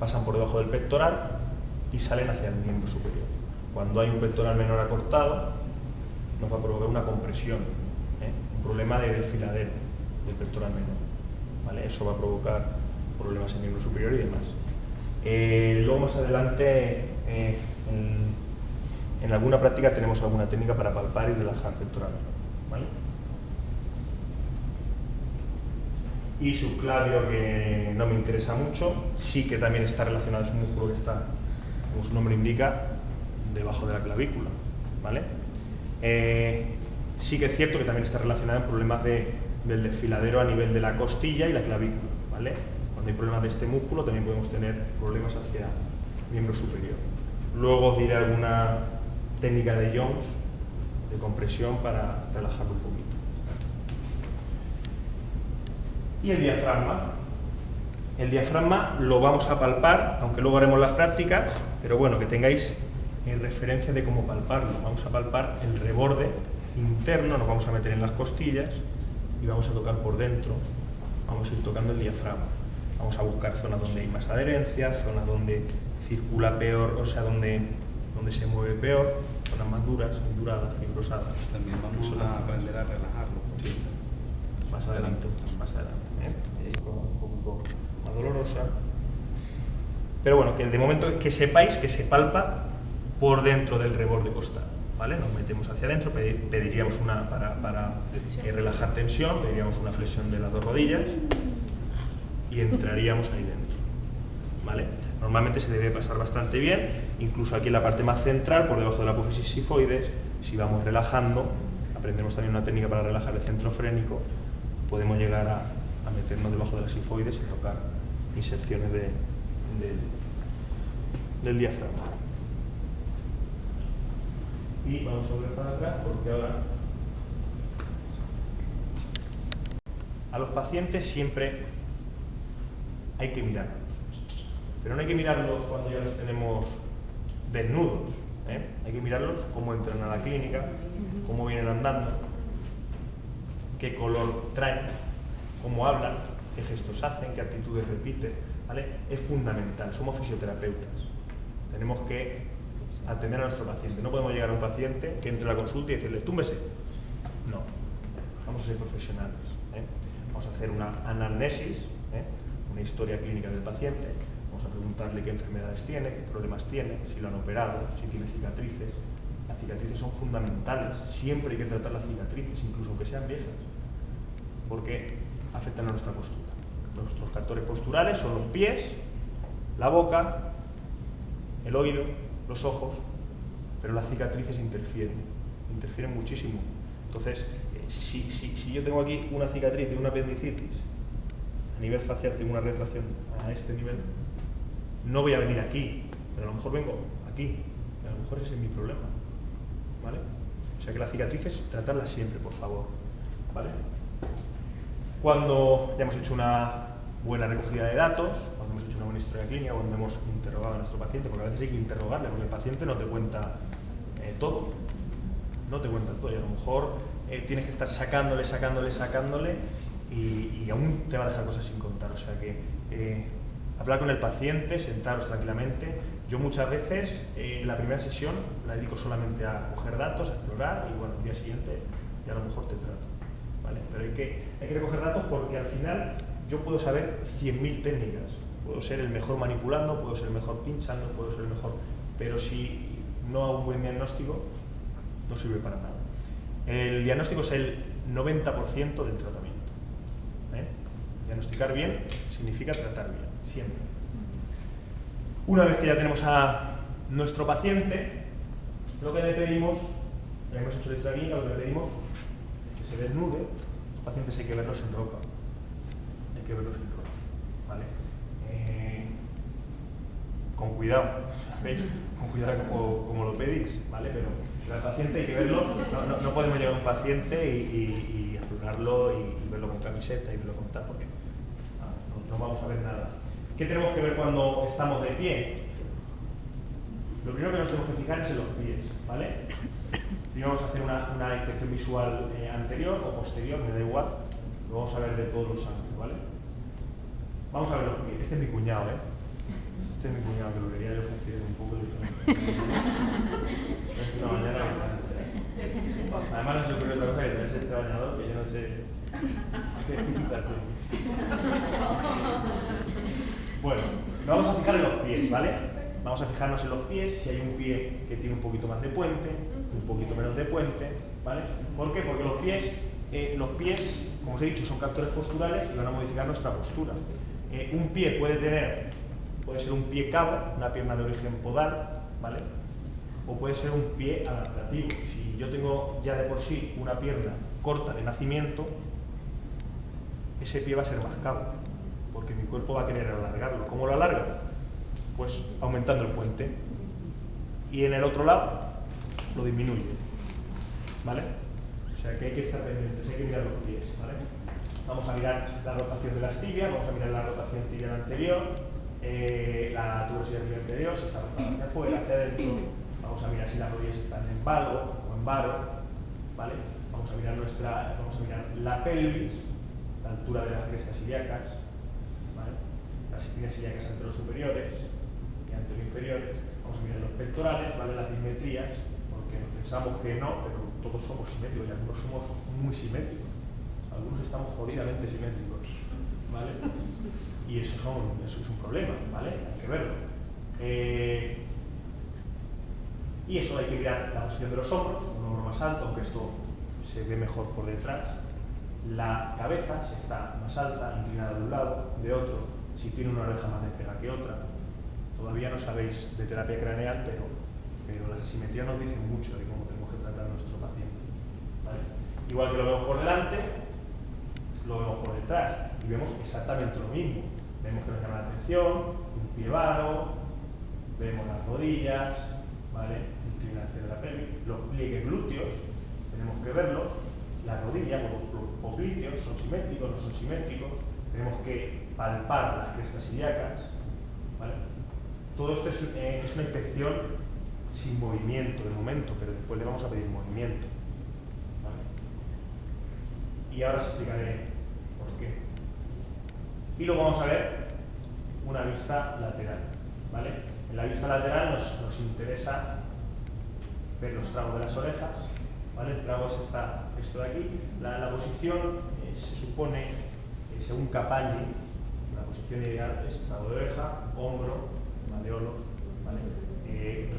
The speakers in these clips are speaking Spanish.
pasan por debajo del pectoral y salen hacia el miembro superior. Cuando hay un pectoral menor acortado, nos va a provocar una compresión, un problema de desfiladero del pectoral menor, ¿vale? Eso va a provocar problemas en el miembro superior y demás. Luego más adelante, en alguna práctica tenemos alguna técnica para palpar y relajar pectoral menor, ¿vale? Y subclavio, que no me interesa mucho, sí que también está relacionado, es un músculo que está, como su nombre indica, debajo de la clavícula, ¿vale? Sí que es cierto que también está relacionado en problemas del desfiladero a nivel de la costilla y la clavícula, ¿vale? Cuando hay problemas de este músculo también podemos tener problemas hacia el miembro superior. Luego os diré alguna técnica de Jones, de compresión, para relajarlo un poquito. Y el diafragma. El diafragma lo vamos a palpar, aunque luego haremos las prácticas, pero bueno, que tengáis referencia de cómo palparlo. Vamos a palpar el reborde interno, nos vamos a meter en las costillas y vamos a tocar por dentro, vamos a ir tocando el diafragma. Vamos a buscar zonas donde hay más adherencia, zonas donde circula peor, o sea, donde se mueve peor, zonas más duras, enduradas, fibrosadas. También vamos a aprender a relajarlo. Sí. Más adelante, más adelante. Un poco más dolorosa. Pero bueno, que de momento que sepáis que se palpa por dentro del reborde costal, ¿vale? Nos metemos hacia adentro, pediríamos una, para relajar tensión, pediríamos una flexión de las dos rodillas y entraríamos ahí dentro, ¿vale? Normalmente se debe pasar bastante bien, incluso aquí en la parte más central, por debajo de la apófisis sifoides. Si vamos relajando, aprendemos también una técnica para relajar el centro frénico, podemos llegar a meternos debajo de las sifoides y tocar inserciones del diafragma. Y vamos a volver para atrás porque ahora a los pacientes siempre hay que mirarlos, pero no hay que mirarlos cuando ya los tenemos desnudos, ¿eh? Hay que mirarlos cómo entran a la clínica, cómo vienen andando, qué color traen, cómo hablan, qué gestos hacen, qué actitudes repiten, ¿vale? Es fundamental, somos fisioterapeutas, tenemos que atender a nuestro paciente. No podemos llegar a un paciente que entre a la consulta y decirle, túmbese. No, vamos a ser profesionales, ¿eh? Vamos a hacer una anamnesis, una historia clínica del paciente, vamos a preguntarle qué enfermedades tiene, qué problemas tiene, si lo han operado, si tiene cicatrices. Las cicatrices son fundamentales, siempre hay que tratar las cicatrices, incluso aunque sean viejas, porque afectan a nuestra postura. Nuestros factores posturales son los pies, la boca, el oído, los ojos, pero las cicatrices interfieren muchísimo. Entonces, si yo tengo aquí una cicatriz de una apendicitis, a nivel facial tengo una retracción a este nivel, no voy a venir aquí, pero a lo mejor vengo aquí, y a lo mejor ese es mi problema, ¿vale? O sea que las cicatrices, tratarlas siempre, por favor, ¿vale? Cuando ya hemos hecho una buena recogida de datos, cuando hemos hecho una buena historia clínica, cuando hemos interrogado a nuestro paciente, porque a veces hay que interrogarle, porque el paciente no te cuenta todo, no te cuenta todo, y a lo mejor tienes que estar sacándole y aún te va a dejar cosas sin contar. O sea que hablar con el paciente, sentaros tranquilamente. Yo muchas veces la primera sesión la dedico solamente a coger datos, a explorar, y bueno, el día siguiente ya a lo mejor te trato, ¿vale? Pero hay que recoger datos, porque al final yo puedo saber 100.000 técnicas, puedo ser el mejor manipulando, puedo ser el mejor pinchando, puedo ser el mejor, pero si no hago un buen diagnóstico, no sirve para nada. El diagnóstico es el 90% del tratamiento, ¿eh? Diagnosticar bien significa tratar bien, siempre. Una vez que ya tenemos a nuestro paciente, lo que le pedimos, ya hemos hecho la historia clínica, lo que le pedimos es que se desnude. Los pacientes hay que verlos en ropa, ¿vale? Con cuidado, ¿veis? Con cuidado como lo pedís, ¿vale? Pero al paciente hay que verlo, no podemos llegar a un paciente y explorarlo y verlo con camiseta y verlo con tal, porque no vamos a ver nada. ¿Qué tenemos que ver cuando estamos de pie? Lo primero que nos tenemos que fijar es en los pies, ¿vale? Primero vamos a hacer una inspección visual anterior o posterior, me da igual, lo vamos a ver de todos los ángulos, ¿vale? Vamos a ver los pies. Este es mi cuñado, ¿eh? Este Este es mi cuñado que lo quería yo ofrecer un poco diferente. Una mañana que además no se ocurre otra cosa que tenerse este bañador que yo no sé qué pintarte. Bueno, vamos a fijar en los pies, ¿vale? Vamos a fijarnos en los pies, si hay un pie que tiene un poquito más de puente, un poquito menos de puente, ¿vale? ¿Por qué? Porque los pies, como os he dicho, son captores posturales y van a modificar nuestra postura. Un pie puede ser un pie cabo, una pierna de origen podal, ¿vale? O puede ser un pie adaptativo. Si yo tengo ya de por sí una pierna corta de nacimiento, ese pie va a ser más cabo, porque mi cuerpo va a querer alargarlo. ¿Cómo lo alarga? Pues aumentando el puente. Y en el otro lado lo disminuye, ¿vale? O sea que hay que estar pendientes, hay que mirar los pies, ¿vale? Vamos a mirar la rotación de las tibias, vamos a mirar la rotación tibial anterior, la tuberosidad tibial anterior, si está rotada hacia afuera, hacia adentro. Vamos a mirar si las rodillas están en valgo o en varo, ¿vale? Vamos a mirar la pelvis, la altura de las crestas ilíacas, ¿vale? Las espinas ilíacas anterosuperiores y anteroinferiores. Vamos a mirar los pectorales, ¿vale? Las dismetrías, porque pensamos que no, pero todos somos simétricos y algunos somos muy simétricos. Algunos estamos jodidamente simétricos, ¿vale? Y eso es un problema, ¿vale? Hay que verlo. Y eso hay que mirar la posición de los hombros, un hombro más alto, aunque esto se ve mejor por detrás. La cabeza, si está más alta, inclinada de un lado, de otro, si tiene una oreja más despegada que otra. Todavía no sabéis de terapia craneal, pero las asimetrías nos dicen mucho de cómo tenemos que tratar a nuestro paciente, ¿vale? Igual que lo vemos por delante, lo vemos por detrás y vemos exactamente lo mismo. Vemos que nos llama la atención, un pie varo, vemos las rodillas, ¿vale? Inclinación de la pelvis, los pliegues glúteos, tenemos que verlos, las rodillas o los popliteos son simétricos, no son simétricos, tenemos que palpar las crestas ilíacas, ¿vale? Todo esto es una inspección sin movimiento de momento, pero después le vamos a pedir movimiento, ¿vale? Y ahora os explicaré por qué. Y luego vamos a ver una vista lateral, ¿vale? En la vista lateral nos interesa ver los tragos de las orejas, ¿vale? El trago es esto de aquí. La posición se supone, según Capagni, la posición ideal es trago de oreja, hombro, malleolos, ¿vale?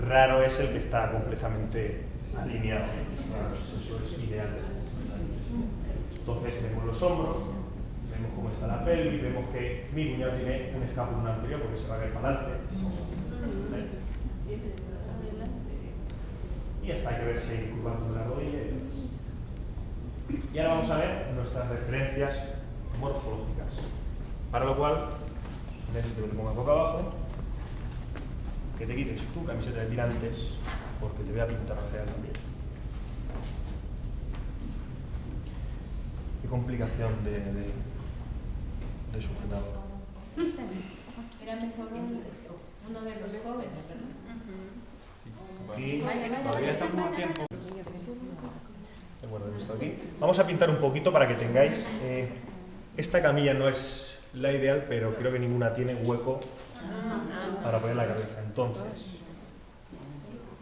Raro es el que está completamente alineado, ¿vale? Eso es ideal. Entonces vemos los hombros, vemos cómo está la pelvis, vemos que mi cuñado tiene un escápulo anterior porque se va a caer para adelante, ¿vale? Y hasta hay que ver si hay curvatura de la rodilla. Y ahora vamos a ver nuestras referencias morfológicas, para lo cual necesito que te pongas boca abajo, que te quites tu camiseta de tirantes, porque te voy a pintar la real también. Qué complicación de sujetador. Era mejor uno de los jóvenes, ¿verdad? Aquí, Todavía estamos a tiempo. de acuerdo, esto aquí. Vamos a pintar un poquito para que tengáis. Esta camilla no es la ideal, pero creo que ninguna tiene hueco para poner la cabeza. Entonces,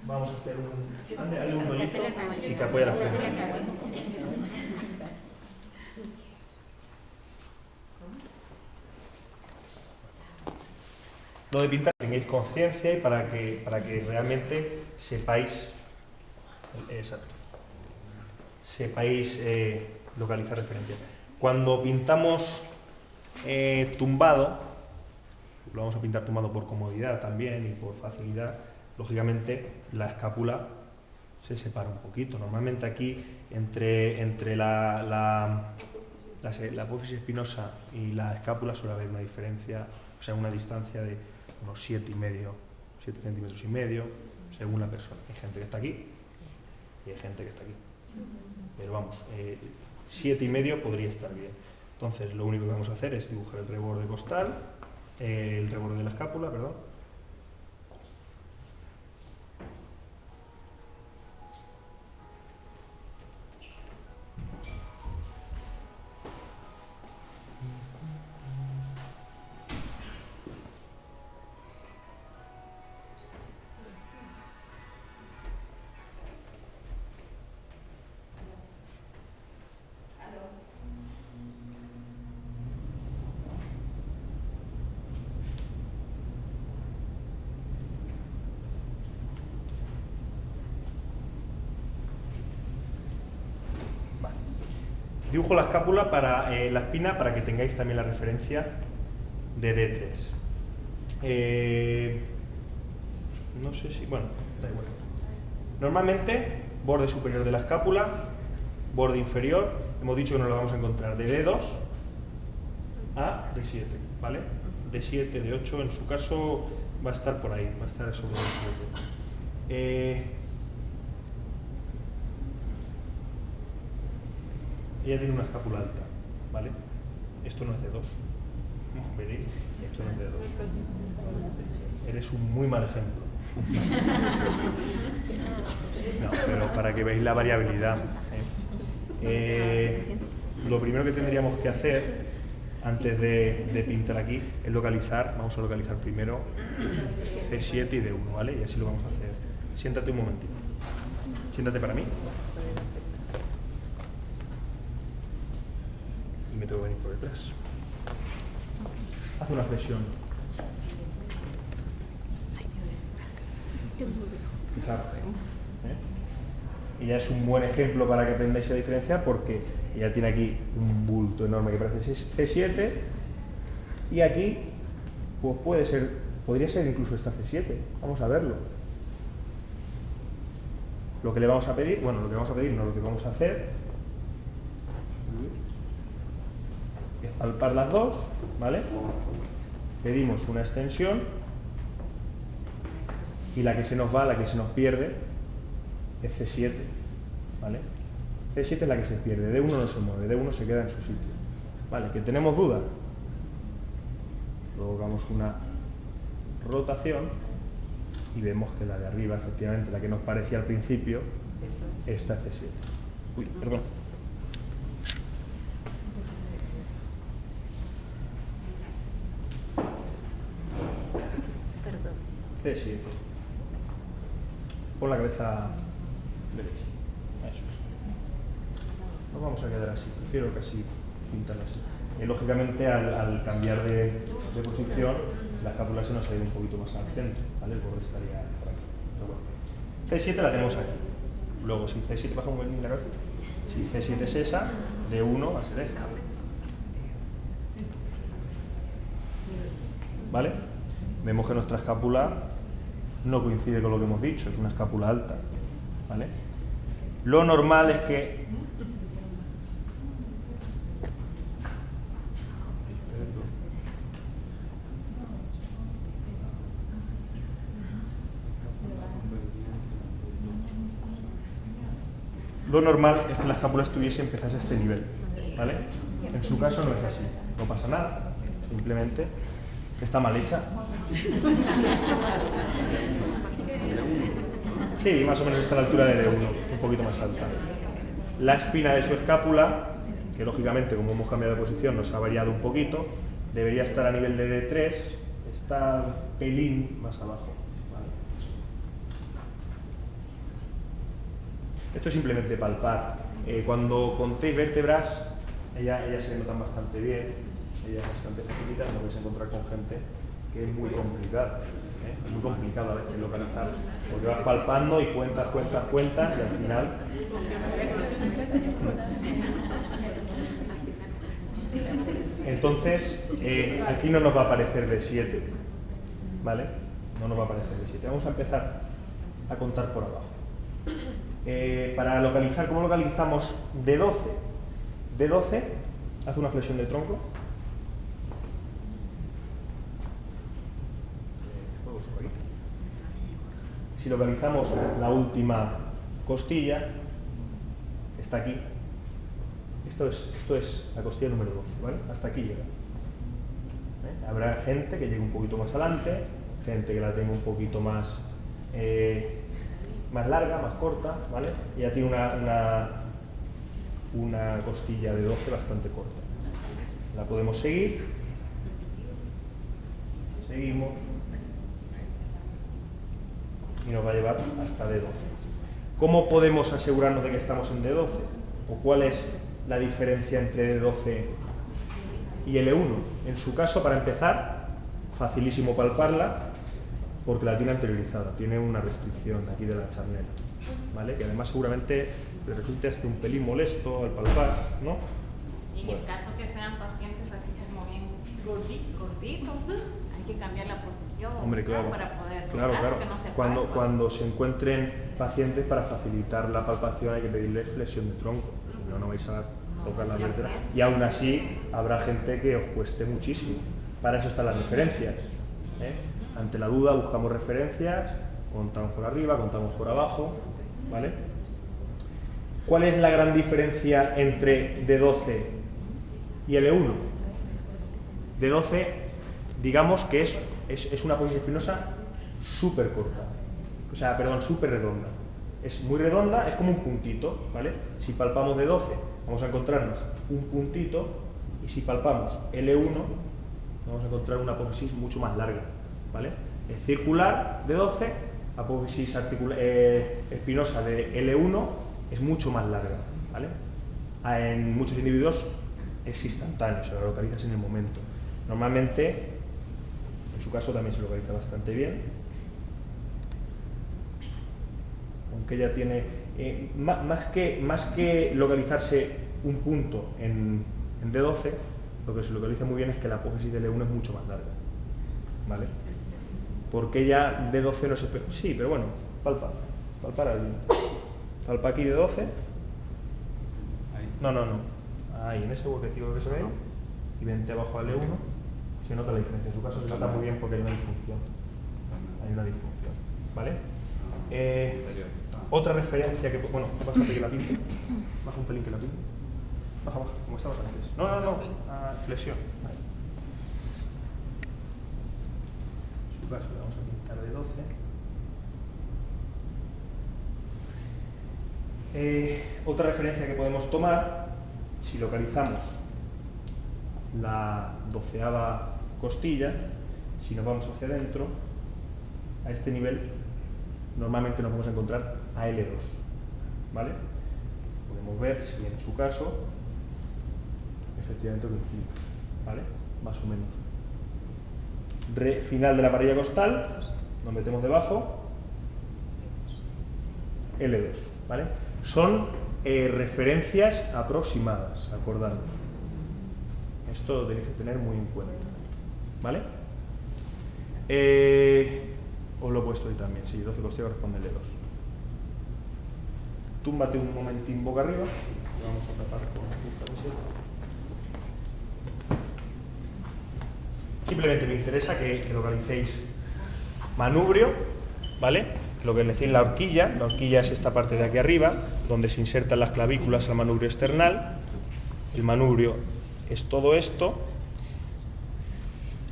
vamos a hacer hazle un bonito y que apoye la frente. Lo de pintar, tengáis conciencia y para que realmente sepáis, localizar referencias. Cuando pintamos tumbado, lo vamos a pintar tumbado por comodidad también y por facilidad, lógicamente la escápula se separa un poquito. Normalmente aquí entre la apófisis espinosa y la escápula suele haber una diferencia, o sea, una distancia de unos 7 centímetros y medio, según la persona. Hay gente que está aquí y hay gente que está aquí. Pero vamos, 7,5 podría estar bien. Entonces, lo único que vamos a hacer es dibujar el reborde costal, el reborde de la escápula, perdón. Dibujo la escápula para la espina para que tengáis también la referencia de D3. No sé si... Bueno, da igual. Normalmente, borde superior de la escápula, borde inferior, hemos dicho que nos lo vamos a encontrar de D2 a D7, ¿vale? D7, D8, en su caso va a estar por ahí, va a estar sobre D7. Ella tiene una escápula alta, ¿vale? Esto no es D2. ¿Veréis? Esto no es D2. Eres un muy mal ejemplo. No, pero para que veáis la variabilidad. Lo primero que tendríamos que hacer antes de pintar aquí es localizar, vamos a localizar primero C7 y D1, ¿vale? Y así lo vamos a hacer. Siéntate un momentito. Siéntate para mí. Y me tengo que venir por detrás. Haz una flexión. Fijaros. Ella es un buen ejemplo para que aprendáis a diferenciar porque ella tiene aquí un bulto enorme que parece C7 y aquí pues podría ser incluso esta C7. Vamos a verlo. Lo que le vamos a pedir, bueno, lo que vamos a pedir, no, lo que vamos a hacer es palpar las dos, ¿vale? Pedimos una extensión y la que se nos va, la que se nos pierde es C7, ¿vale? C7 es la que se pierde, D1 no se mueve, D1 se queda en su sitio. ¿Vale? ¿Que tenemos dudas? Provocamos una rotación y vemos que la de arriba, efectivamente, la que nos parecía al principio, esta es C7. Uy, perdón. C7. Pon la cabeza derecha. Eso es. Nos vamos a quedar así. Prefiero casi pintarla así. Y lógicamente al cambiar de posición, la escápula se nos ha ido un poquito más al centro, ¿vale? El borde estaría por aquí. Pero bueno. C7 la tenemos aquí. Luego, si C7 baja un poquito la cabeza, si C7 es esa, D1 va a ser esta. ¿Vale? Vemos que nuestra escápula no coincide con lo que hemos dicho, es una escápula alta, ¿vale? Lo normal es que la escápula empezase a este nivel, ¿vale? En su caso no es así, no pasa nada, simplemente está mal hecha. Sí, más o menos está a la altura de D1, un poquito más alta. La espina de su escápula, que lógicamente como hemos cambiado de posición nos ha variado un poquito, debería estar a nivel de D3, está un pelín más abajo. ¿Vale? Esto es simplemente palpar. Cuando contéis vértebras, ellas se notan bastante bien, ella es bastante facilita, no vais a encontrar con gente que es muy complicada. Es muy complicado a veces localizar, porque vas palpando y cuentas y al final... Entonces, aquí no nos va a aparecer D7, ¿vale? No nos va a aparecer D7. Vamos a empezar a contar por abajo. Para localizar, ¿cómo localizamos D12? D12, haz una flexión del tronco. Si localizamos la última costilla, que está aquí, esto es la costilla número 12, ¿vale? Hasta aquí llega. Habrá gente que llegue un poquito más adelante, gente que la tenga un poquito más larga, más corta, ¿vale? Y ya tiene una costilla de 12 bastante corta. La podemos seguir. Seguimos. Y nos va a llevar hasta D12. ¿Cómo podemos asegurarnos de que estamos en D12? ¿O cuál es la diferencia entre D12 y L1? En su caso, para empezar, facilísimo palparla, porque la tiene anteriorizada, tiene una restricción aquí de la charnela, ¿vale? Que además seguramente le resulte hasta un pelín molesto al palpar, ¿no? En el caso que sean pacientes así como bien gorditos, hay que cambiar la posición Hombre, claro, para poder claro. que no se Cuando, palpa. cuando se encuentren pacientes, para facilitar la palpación hay que pedirles flexión de tronco, si no, no vais a tocar la vértebra. Y aún así habrá gente que os cueste muchísimo. Para eso están las referencias, ¿eh? Ante la duda buscamos referencias, contamos por arriba, contamos por abajo, ¿vale? ¿Cuál es la gran diferencia entre D12 y L1? D12, digamos que es una posición espinosa súper corta, o sea, perdón, súper redonda. Es muy redonda, es como un puntito, ¿vale? Si palpamos D12, vamos a encontrarnos un puntito, y si palpamos L1, vamos a encontrar una apófisis mucho más larga, ¿vale? Es circular D12, apófisis espinosa de L1 es mucho más larga, ¿vale? En muchos individuos es instantáneo, se lo localizas en el momento. Normalmente, en su caso también se localiza bastante bien, aunque ella tiene, más que localizarse un punto en D12, lo que se localiza muy bien es que la apófisis de L1 es mucho más larga, ¿vale? Porque ella D12 no se... Sí, pero bueno, palpar al viento. Palpa aquí D12. No. Ahí, en ese huequecito que se ve, y vente abajo al L1, se nota la diferencia. En su caso se nota muy bien porque hay una disfunción. ¿Vale? Otra referencia que... Bueno, bájate que la pinte. Baja un pelín que la pinte. Baja, como estabas antes. No. Flexión. Ahí. En su caso le vamos a pintar de 12. Otra referencia que podemos tomar, si localizamos la 12ª costilla, si nos vamos hacia adentro, a este nivel, normalmente nos vamos a encontrar a L2, ¿vale? Podemos ver si en su caso efectivamente coincide, ¿vale? Más o menos. Final de la parilla costal, nos metemos debajo, L2, ¿vale? Son referencias aproximadas, acordaros. Esto lo tenéis que tener muy en cuenta, ¿vale? Os lo he puesto ahí también, sí, 12 costillas corresponde L2. Túmbate un momentín boca arriba, y vamos a tapar con la camiseta. Simplemente me interesa que localicéis manubrio, ¿vale? Lo que decís la horquilla es esta parte de aquí arriba, donde se insertan las clavículas al manubrio external. El manubrio es todo esto.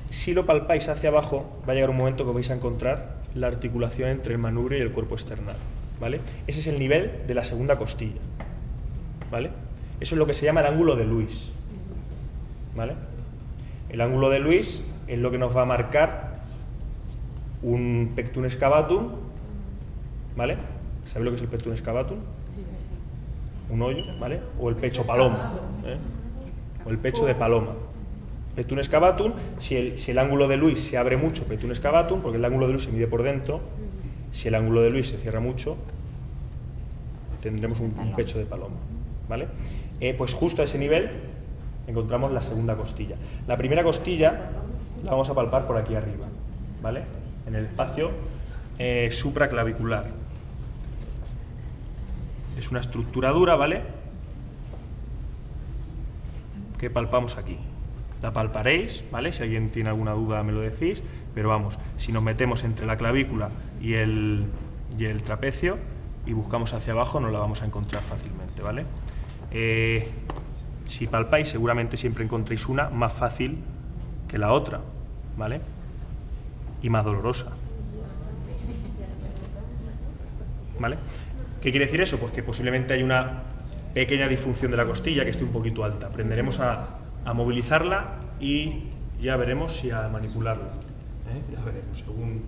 Si lo palpáis hacia abajo, va a llegar un momento que vais a encontrar la articulación entre el manubrio y el cuerpo external, ¿vale? Ese es el nivel de la segunda costilla, ¿vale? Eso es lo que se llama el ángulo de Lewis, ¿vale? El ángulo de Lewis es lo que nos va a marcar un pectum excavatum, ¿vale? ¿Sabéis lo que es el pectum excavatum? Sí. Un hoyo, ¿vale? O el pecho paloma, ¿eh? O el pecho de paloma. Pectum excavatum, si el ángulo de Lewis se abre mucho, pectum excavatum, porque el ángulo de Lewis se mide por dentro. Si el ángulo de Lewis se cierra mucho, tendremos un pecho de paloma, ¿vale? Pues justo a ese nivel encontramos la segunda costilla. La primera costilla la vamos a palpar por aquí arriba, ¿vale? En el espacio supraclavicular. Es una estructura dura, ¿vale? Que palpamos aquí. La palparéis, ¿vale? Si alguien tiene alguna duda me lo decís, pero vamos, si nos metemos entre la clavícula y el trapecio y buscamos hacia abajo, nos la vamos a encontrar fácilmente, ¿vale? Si palpáis, seguramente siempre encontréis una más fácil que la otra, ¿vale? Y más dolorosa, ¿vale? ¿Qué quiere decir eso? Pues que posiblemente hay una pequeña disfunción de la costilla que esté un poquito alta. Aprenderemos a movilizarla y ya veremos si a manipularla, ¿eh? Ya veremos, según...